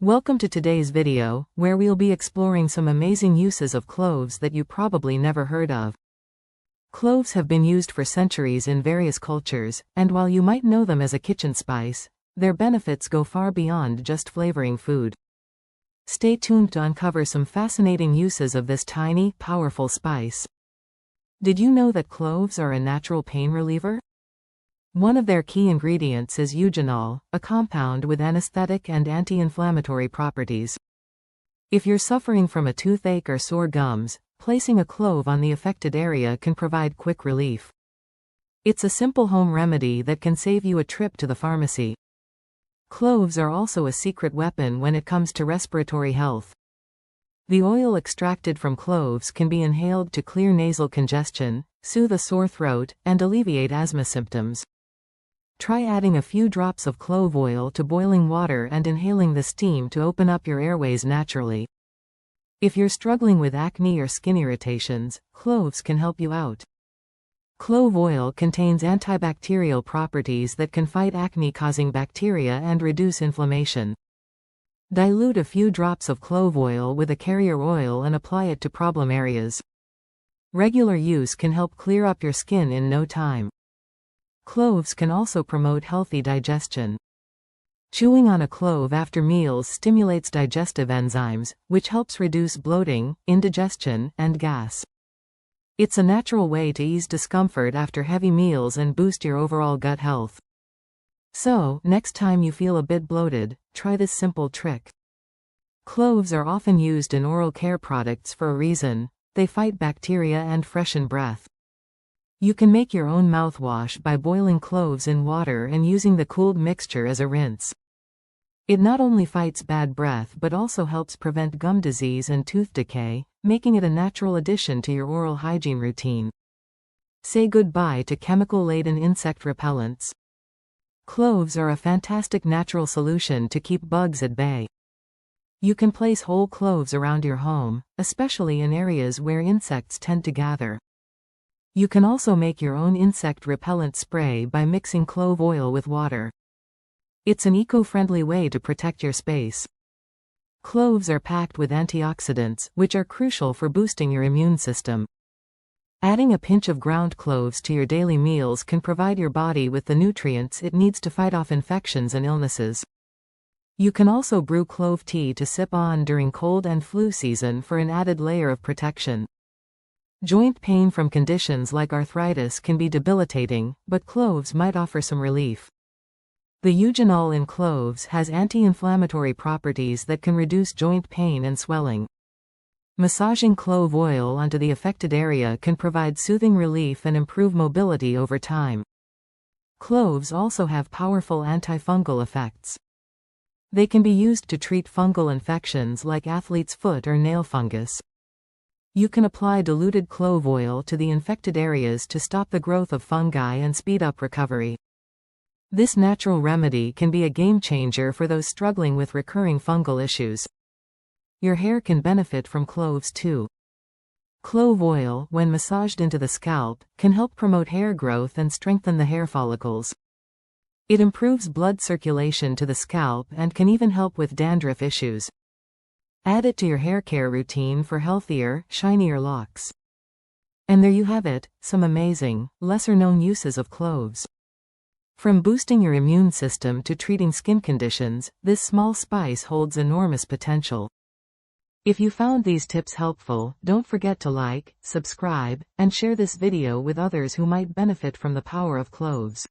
Welcome to today's video, where we'll be exploring some amazing uses of cloves that you probably never heard of. Cloves have been used for centuries in various cultures, and while you might know them as a kitchen spice, their benefits go far beyond just flavoring food. Stay tuned to uncover some fascinating uses of this tiny, powerful spice. Did you know that cloves are a natural pain reliever? One of their key ingredients is eugenol, a compound with anesthetic and anti-inflammatory properties. If you're suffering from a toothache or sore gums, placing a clove on the affected area can provide quick relief. It's a simple home remedy that can save you a trip to the pharmacy. Cloves are also a secret weapon when it comes to respiratory health. The oil extracted from cloves can be inhaled to clear nasal congestion, soothe a sore throat, and alleviate asthma symptoms. Try adding a few drops of clove oil to boiling water and inhaling the steam to open up your airways naturally. If you're struggling with acne or skin irritations, cloves can help you out. Clove oil contains antibacterial properties that can fight acne-causing bacteria and reduce inflammation. Dilute a few drops of clove oil with a carrier oil and apply it to problem areas. Regular use can help clear up your skin in no time. Cloves can also promote healthy digestion. Chewing on a clove after meals stimulates digestive enzymes, which helps reduce bloating, indigestion, and gas. It's a natural way to ease discomfort after heavy meals and boost your overall gut health. So, next time you feel a bit bloated, try this simple trick. Cloves are often used in oral care products for a reason: they fight bacteria and freshen breath. You can make your own mouthwash by boiling cloves in water and using the cooled mixture as a rinse. It not only fights bad breath but also helps prevent gum disease and tooth decay, making it a natural addition to your oral hygiene routine. Say goodbye to chemical-laden insect repellents. Cloves are a fantastic natural solution to keep bugs at bay. You can place whole cloves around your home, especially in areas where insects tend to gather. You can also make your own insect repellent spray by mixing clove oil with water. It's an eco-friendly way to protect your space. Cloves are packed with antioxidants, which are crucial for boosting your immune system. Adding a pinch of ground cloves to your daily meals can provide your body with the nutrients it needs to fight off infections and illnesses. You can also brew clove tea to sip on during cold and flu season for an added layer of protection. Joint pain from conditions like arthritis can be debilitating, but cloves might offer some relief. The eugenol in cloves has anti-inflammatory properties that can reduce joint pain and swelling. Massaging clove oil onto the affected area can provide soothing relief and improve mobility over time. Cloves also have powerful antifungal effects. They can be used to treat fungal infections like athlete's foot or nail fungus. You can apply diluted clove oil to the infected areas to stop the growth of fungi and speed up recovery. This natural remedy can be a game changer for those struggling with recurring fungal issues. Your hair can benefit from cloves too. Clove oil, when massaged into the scalp, can help promote hair growth and strengthen the hair follicles. It improves blood circulation to the scalp and can even help with dandruff issues. Add it to your hair care routine for healthier, shinier locks. And there you have it, some amazing, lesser-known uses of cloves. From boosting your immune system to treating skin conditions, this small spice holds enormous potential. If you found these tips helpful, don't forget to like, subscribe, and share this video with others who might benefit from the power of cloves.